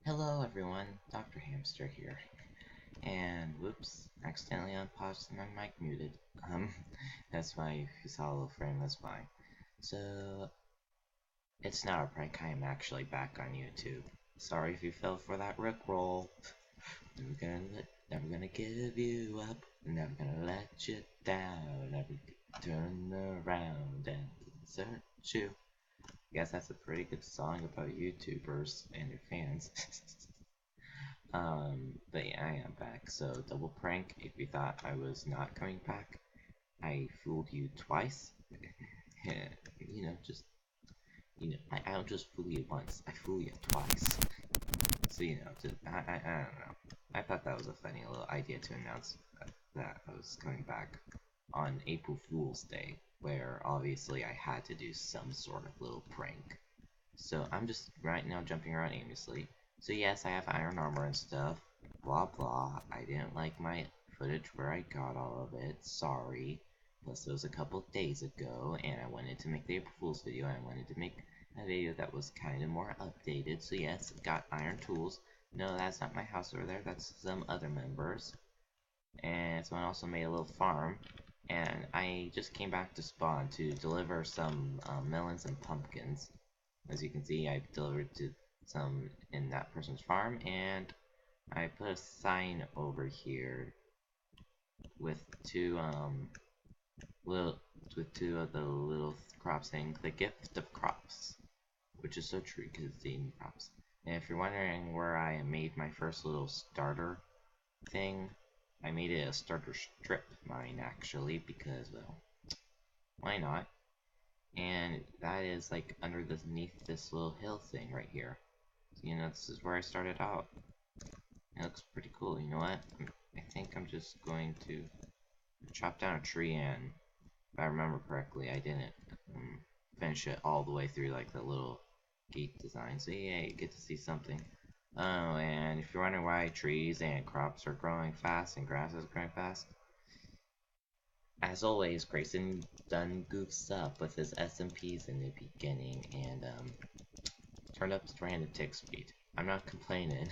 Hello everyone, DrHamster here. And whoops, accidentally unpaused and my mic muted. That's why if you saw a little frame, that's why. So, it's not a prank, I am actually back on YouTube. Sorry if you fell for that rickroll. Never gonna give you up, never gonna let you down, never turn around and desert you. I guess that's a pretty good song about YouTubers and their fans. But yeah, I am back. So double prank. If you thought I was not coming back, I fooled you twice. I don't just fool you once. I fool you twice. So I don't know. I thought that was a funny little idea to announce that I was coming back on April Fool's Day, where obviously I had to do some sort of little prank. So I'm just right now jumping around aimlessly. So yes, I have iron armor and stuff. Blah blah. I didn't like my footage where I got all of it. Sorry. Plus it was a couple days ago, and I wanted to make the April Fool's video. I wanted to make a video that was kind of more updated. So yes, got iron tools. No, that's not my house over there. That's some other members. And someone also made a little farm. And I just came back to spawn to deliver some melons and pumpkins. As you can see, I've delivered to some in that person's farm, and I put a sign over here with two of the little crops saying the gift of crops, which is so true because it's eating crops. And if you're wondering where I made my first little starter thing, I made it a starter strip mine actually because, well, why not? And that is like underneath this little hill thing right here. So, this is where I started out. It looks pretty cool. You know what? I think I'm just going to chop down a tree, and if I remember correctly, I didn't finish it all the way through like the little gate design. So yeah, you get to see something. Oh, and if you're wondering why trees and crops are growing fast and grass is growing fast, as always, Grayson done goofs up with his SMPs in the beginning and turned up the random tick speed. I'm not complaining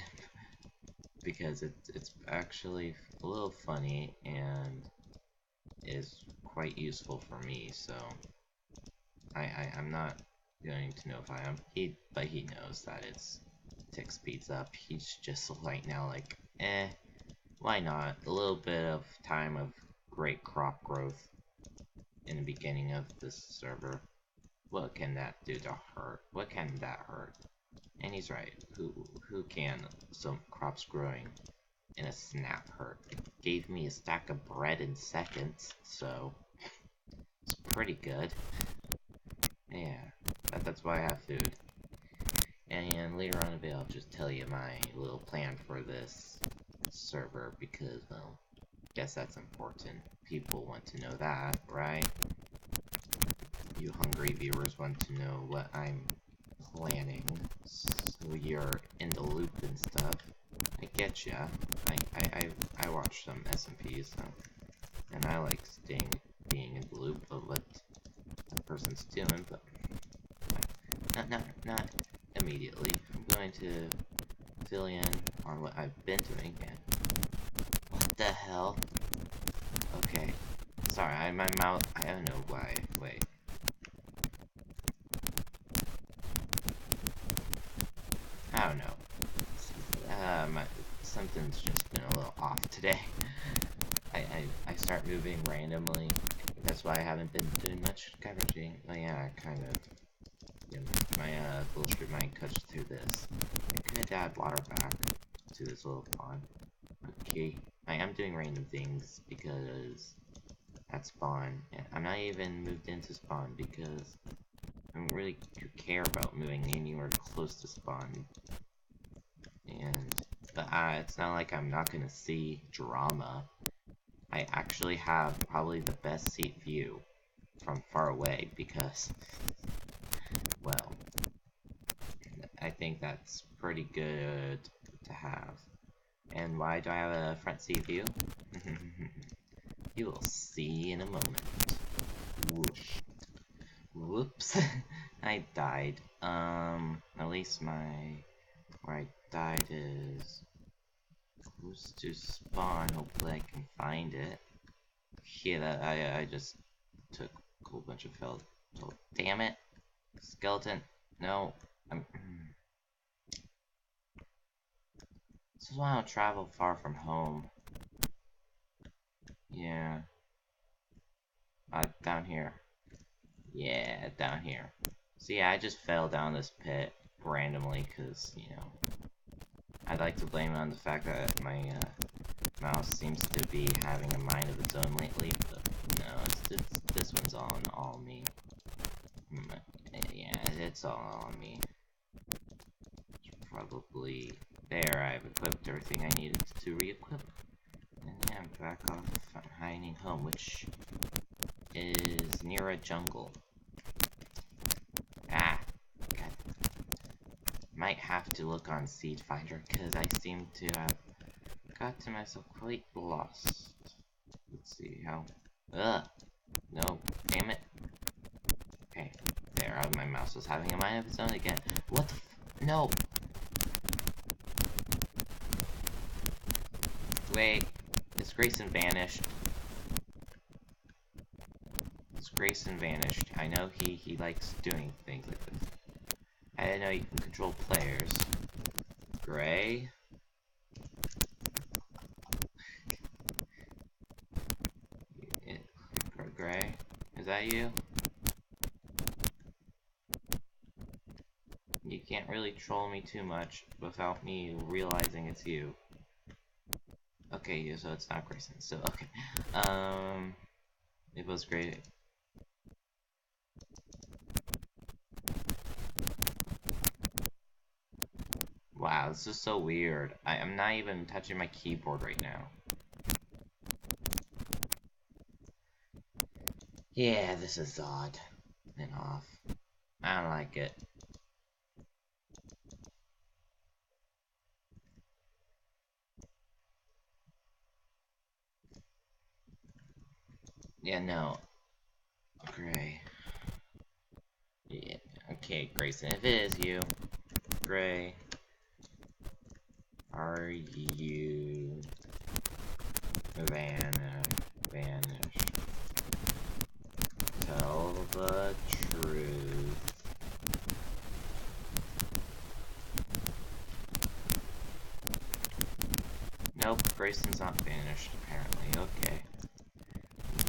because it's actually a little funny and is quite useful for me. So I'm not going to notify him. But he knows that it's tick speeds up. He's just right now like, why not? A little bit of time of great crop growth in the beginning of this server. What can that do to hurt? What can that hurt? And he's right. Who can some crops growing in a snap hurt? It gave me a stack of bread in seconds, so it's pretty good. Yeah, that's why I have food. And later on in the video, I'll just tell you my little plan for this server because, well, guess that's important. People want to know that, right? You hungry viewers want to know what I'm planning, so you're in the loop and stuff. I get ya. I watch some SMPs, so, and I like being in the loop of what the person's doing, but not immediately. I'm going to fill in on what I've been doing, and what the hell? Okay, sorry, my mouth, I don't know why, wait. I don't know. Something's just been a little off today. I start moving randomly. That's why I haven't been doing much coveraging. Oh yeah, kind of. My little strip mine cuts through this. I could add water back to this little pond. Okay, I am doing random things because at spawn, I'm not even moved into spawn because I don't really care about moving anywhere close to spawn. But it's not like I'm not gonna see drama. I actually have probably the best seat view from far away because, well, I think that's pretty good to have. And why do I have a front seat view? You will see in a moment. Whoosh. Whoops. I died. At least where I died is close to spawn. Hopefully I can find it. Yeah, I just took a whole bunch of health. Oh, damn it! Skeleton! No! This is why I don't travel far from home. Yeah. Down here. Yeah, down here. So yeah, I just fell down this pit randomly because, you know, I'd like to blame it on the fact that my mouse seems to be having a mind of its own lately, but no, this one's all me. Yeah, it's all on me. Probably there. I've equipped everything I needed to re-equip, and yeah, I'm back off. I'm hiding home, which is near a jungle. Ah, God. Might have to look on Seed Finder because I seem to have gotten myself quite lost. Let's see how. Ugh. No. Damn it. Okay. There. My mouse was having a mind of its own again. What the f— No. Wait. Is Grayson vanished? Is Grayson vanished? I know he likes doing things like this. I didn't know you can control players. Gray? Gray? Is that you? You can't really troll me too much without me realizing it's you. Okay, so it's not Grayson. So, okay. It was great. Wow, this is so weird. I'm not even touching my keyboard right now. Yeah, this is odd and off. I don't like it. Yeah, no. Gray. Yeah, okay, Grayson, if it is you, Gray, are you vanished? Tell the truth. Nope, Grayson's not vanished, apparently. Okay.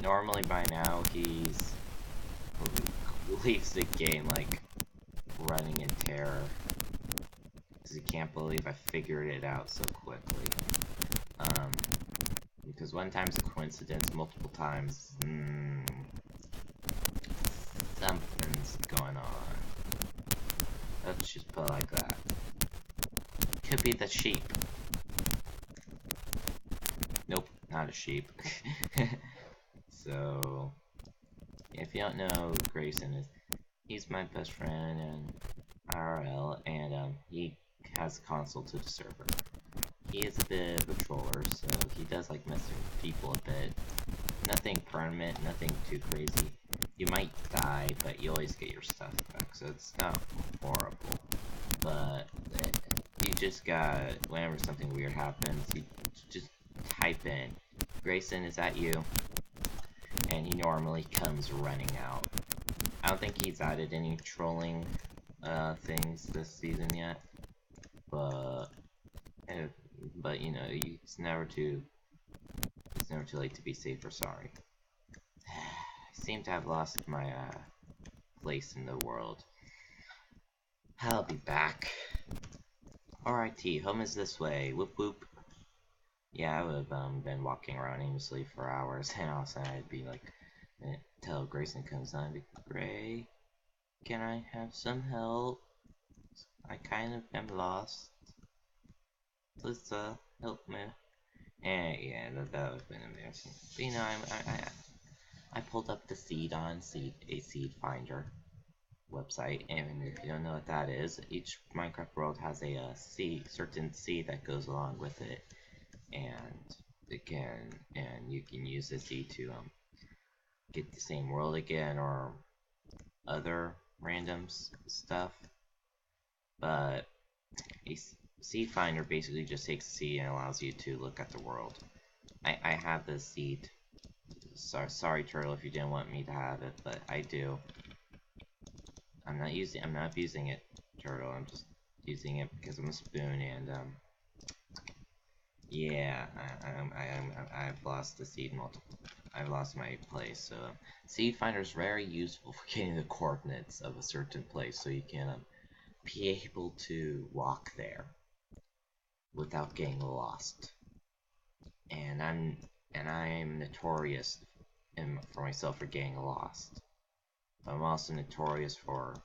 Normally by now he leaves the game like running in terror. Because he can't believe I figured it out so quickly. Because one time's a coincidence, multiple times, something's going on. Let's just put it like that. Could be the sheep. Nope, not a sheep. So, if you don't know who Grayson is, he's my best friend in IRL, and he has a console to the server. He is a bit of a troller, so he does like messing with people a bit. Nothing permanent, nothing too crazy. You might die, but you always get your stuff back, so it's not horrible. But you just got, whenever something weird happens, you just type in, Grayson, is that you? And he normally comes running out. I don't think he's added any trolling things this season yet, but you know, it's never too late to be safe or sorry. I seem to have lost my place in the world. I'll be back. R.I.T. Home is this way. Whoop whoop. Yeah, I would have been walking around aimlessly for hours, and all of a sudden I'd be like, until Grayson comes on, I'd be, Gray, can I have some help? I kind of am lost. Please, help me. And yeah, that would have been embarrassing. But you know, I pulled up the Seed Finder website, and if you don't know what that is, each Minecraft world has a certain seed that goes along with it, and you can use the seed to get the same world again or other random stuff. But Seed Finder basically just takes a seed and allows you to look at the world. I have this seed. Sorry, Turtle, if you didn't want me to have it, but I do. I'm not abusing it, Turtle. I'm just using it because I'm a spoon, and yeah, I've lost the seed I've lost my place. So Seed Finder is very useful for getting the coordinates of a certain place, so you can be able to walk there without getting lost. And I'm notorious for myself for getting lost. But I'm also notorious for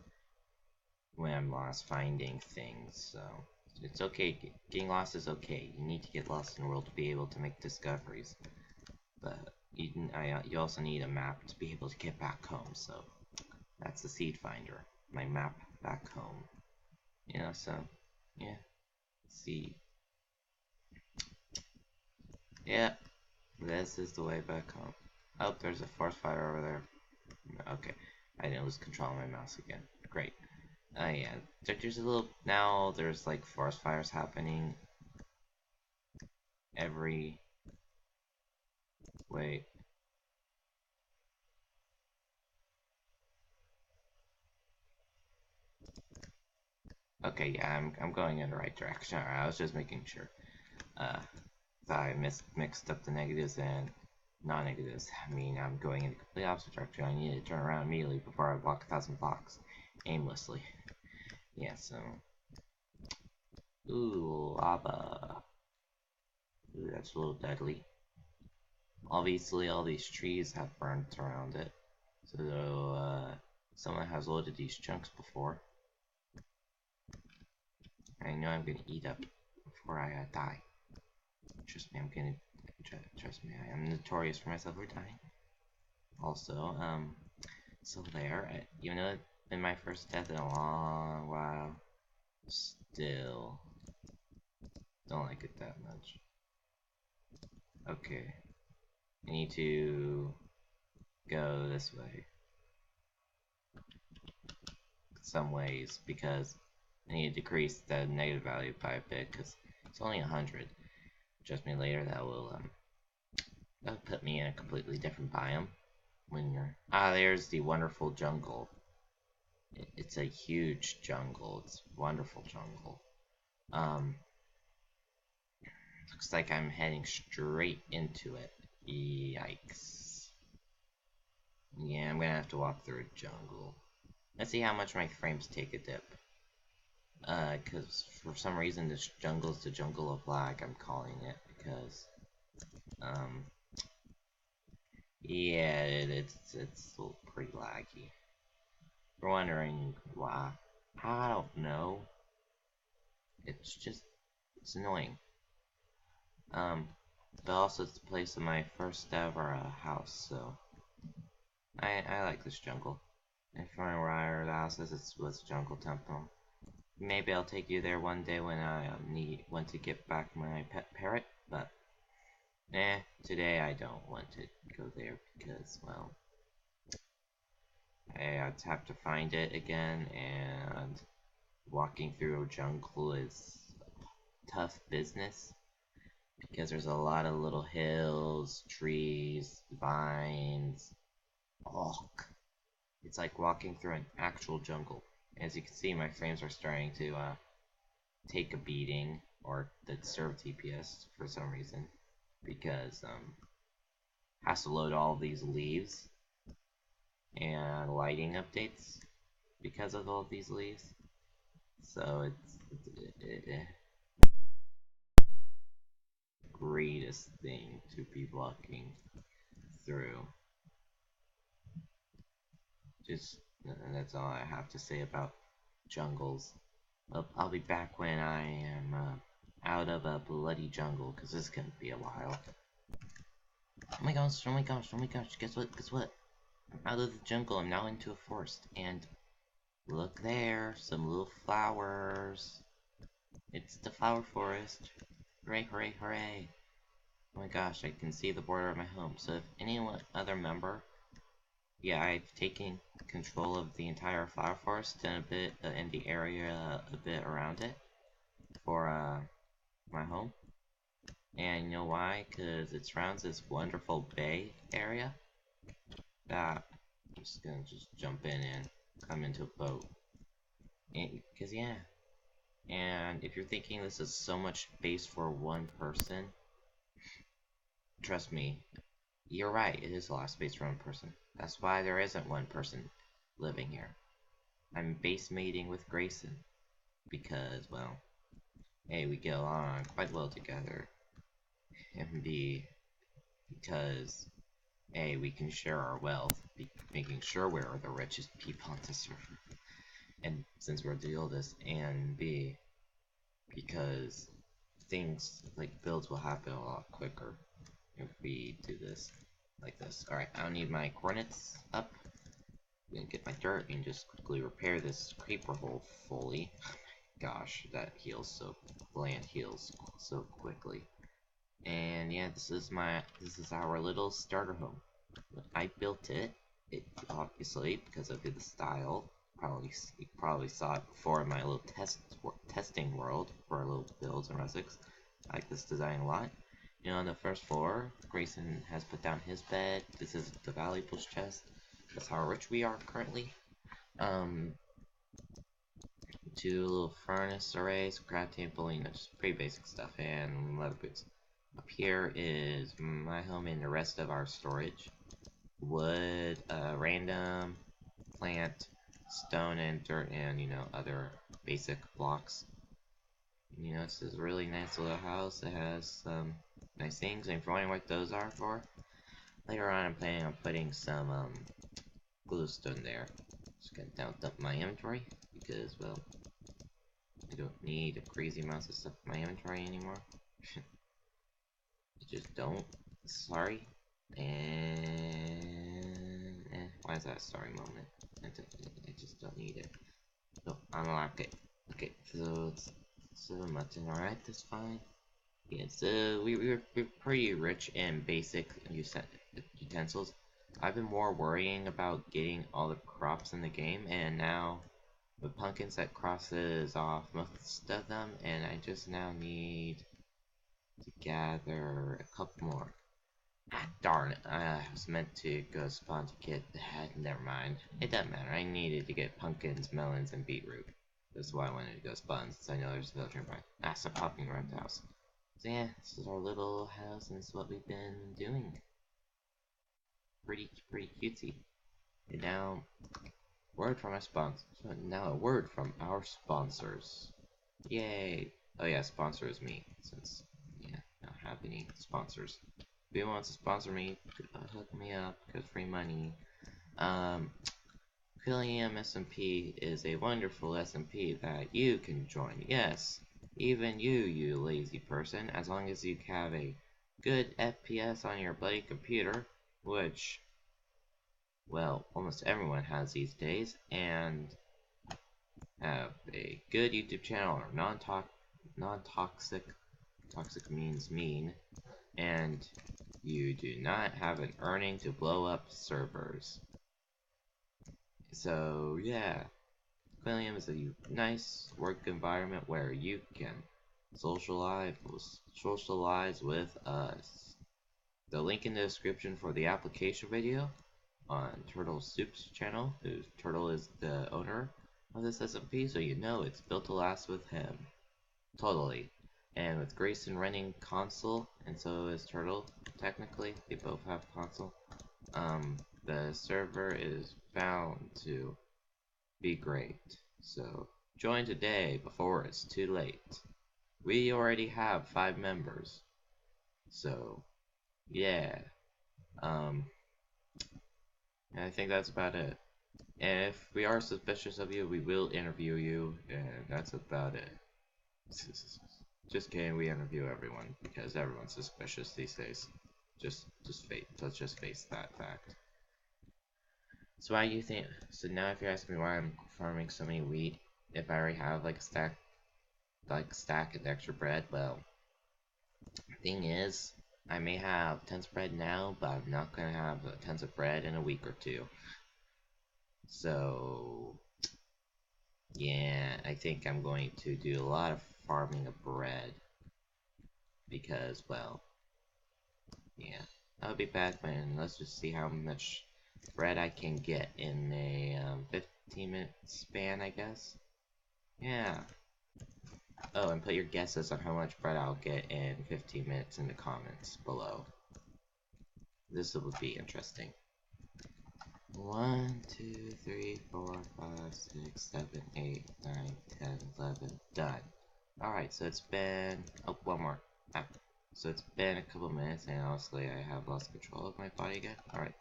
when I'm lost finding things. So it's okay. Getting lost is okay. You need to get lost in the world to be able to make discoveries. But you also need a map to be able to get back home. So that's the Seed Finder, my map back home. You know, so yeah. See. Yeah, this is the way back home. Oh, there's a forest fire over there. Okay, I didn't lose control of my mouse again. Great. Yeah, there's a little, now there's like forest fires happening every, wait. Okay, yeah, I'm going in the right direction. Alright, I was just making sure. Thought I mixed up the negatives and non-negatives. I mean, I'm going in the complete opposite direction. I need to turn around immediately before I block 1,000 blocks aimlessly. Yeah, so. Ooh, lava. Ooh, that's a little deadly. Obviously, all these trees have burnt around it. So, someone has loaded these chunks before. I know I'm gonna eat up before I die. Trust me, trust me, I am notorious for myself for dying. Also, so there, even though it's been my first death in a long while, still don't like it that much. Okay, I need to go this way. Some ways, because I need to decrease the negative value by a bit, because it's only 100. Trust me, later that'll put me in a completely different biome. When you're there's the wonderful jungle. It's a huge jungle. It's a wonderful jungle. Looks like I'm heading straight into it. Yikes. Yeah, I'm gonna have to walk through a jungle. Let's see how much my frames take a dip. Cause for some reason this jungle is the jungle of lag, I'm calling it, because, yeah, it's still pretty laggy. If you're wondering why, I don't know. It's annoying. But also it's the place of my first ever house, so I like this jungle. If you wonder where the house is, it was Jungle Temple. Maybe I'll take you there one day when I want to get back my pet parrot, but today I don't want to go there because, well, I'd have to find it again, and walking through a jungle is tough business because there's a lot of little hills, trees, vines. It's like walking through an actual jungle. As you can see, my frames are starting to take a beating, or serve TPS for some reason, because has to load all these leaves and lighting updates because of all these leaves. So it's the greatest thing to be walking through. That's all I have to say about jungles. I'll be back when I am out of a bloody jungle, because this is gonna be a while. Oh my gosh, oh my gosh, oh my gosh, guess what? I'm out of the jungle, I'm now into a forest, and look there, some little flowers. It's the flower forest. Hooray, hooray, hooray. Oh my gosh, I can see the border of my home. So if any other member, yeah, I've taken control of the entire flower forest and a bit in the area a bit around it. for my home. And you know why? Because it surrounds this wonderful bay area that I'm just gonna jump in and come into a boat. Because yeah. And if you're thinking this is so much space for one person, trust me, you're right, it is a lot of space for one person. That's why there isn't one person living here. I'm base mating with Grayson. Because, well, A, we get along quite well together. And B, because A, we can share our wealth, making sure we're the richest people on the server. And since we're the oldest, and B, because things like builds will happen a lot quicker if we do this like this. Alright, I don't need my coordinates up. I'm gonna get my dirt and just quickly repair this creeper hole fully. Gosh, that heals so land heals so quickly. And yeah, this is our little starter home. I built it obviously because of the style. You probably saw it before in my little testing world for our little builds and recipes. I like this design a lot. You know, on the first floor, Grayson has put down his bed. This is the valuables chest. That's how rich we are currently. Two little furnace arrays, craft table, you know, just pretty basic stuff, and leather boots. Up here is my home and the rest of our storage. Wood, random, plant, stone and dirt, and, you know, other basic blocks. You know, this is a really nice little house. It has some nice things, and if you're wondering what those are for, later on I'm planning on putting some glowstone there. Just gonna dump my inventory, because, well, I don't need a crazy amount of stuff in my inventory anymore. I just don't. Sorry. And why is that a sorry moment? I just don't need it. So unlock it. Okay, so it's so much. Alright, that's fine. Yeah, so we're pretty rich in basic utensils. I've been more worrying about getting all the crops in the game, and now with pumpkins that crosses off most of them, and I just now need to gather a couple more. Ah, darn it, I was meant to go spawn to get that. Never mind. It doesn't matter. I needed to get pumpkins, melons, and beetroot. That's why I wanted to go spawn, since I know there's a villager nearby. Ah, stop popping around the house. So yeah, this is our little house, and this is what we've been doing. Pretty cutesy. And now, word from our sponsors. Now a word from our sponsors. Yay! Oh yeah, sponsor is me, since, yeah, I don't have any sponsors. If you want to sponsor me, hook me up, because free money. Aquillium SMP is a wonderful SMP that you can join. Yes, even you lazy person, as long as you have a good FPS on your bloody computer, which, well, almost everyone has these days, and have a good YouTube channel, or non-toxic, toxic means mean, and you do not have an earning to blow up servers. So yeah, Aquillium is a nice work environment where you can socialize with us. The link in the description for the application video on Turtle Soup's channel, whose Turtle is the owner of this SMP, so you know it's built to last with him. Totally. And with Grayson running console, and so is Turtle, technically, they both have console, the server is bound to be great. So, join today before it's too late. We already have 5 members. So, yeah. And I think that's about it. And if we are suspicious of you, we will interview you, and that's about it. Just kidding, we interview everyone, because everyone's suspicious these days. Let's just face that fact. So why do you think, so now if you're asking me why I'm farming so many wheat, if I already have like a stack of extra bread, well, the thing is, I may have tons of bread now, but I'm not gonna have tons of bread in a week or two. So, Yeah, I think I'm going to do a lot of farming of bread. Because, well, yeah. I'll be back when, let's just see how much bread I can get in a 15-minute span, I guess. Yeah. Oh, and put your guesses on how much bread I'll get in 15 minutes in the comments below. This will be interesting. 1, 2, 3, 4, 5, 6, 7, 8, 9, 10, 11. Done. Alright, so it's been... Oh, one more. So it's been a couple minutes, and honestly, I have lost control of my body again. Alright.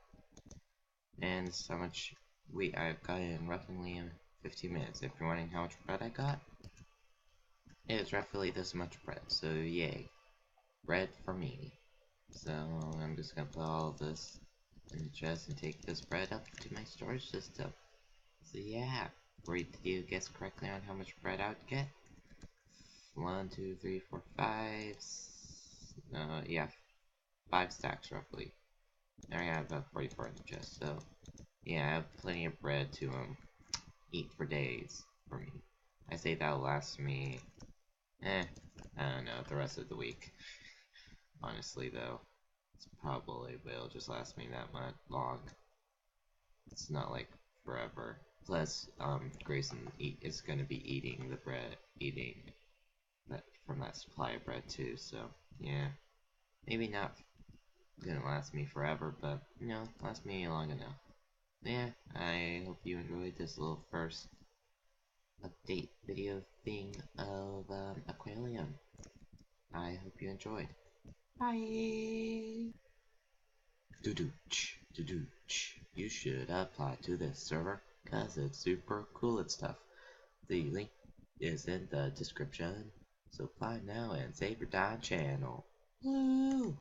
And this is how much wheat I've got in roughly in 15 minutes. If you're wondering how much bread I got, it is roughly this much bread. So, yay. Bread for me. So, I'm just gonna put all of this in the chest and take this bread up to my storage system. So, yeah. Did you guess correctly on how much bread I would get? 1, 2, 3, 4, 5. Yeah, 5 stacks roughly. Now I have about 44 in the chest, so yeah, I have plenty of bread to eat for days for me. I say that'll last me, I don't know, the rest of the week. Honestly though, it's probably will just last me that much long. It's not like forever. Plus, Grayson is gonna be eating the bread, that from that supply of bread too, so yeah. Maybe not gonna last me forever, but, you know, last me long enough. Yeah, I hope you enjoyed this little first update video thing of Aquillium. I hope you enjoyed. Bye! Doo-doo-ch, doo-doo-ch. You should apply to this server, cause it's super cool and stuff. The link is in the description, so apply now and save your channel. Woo!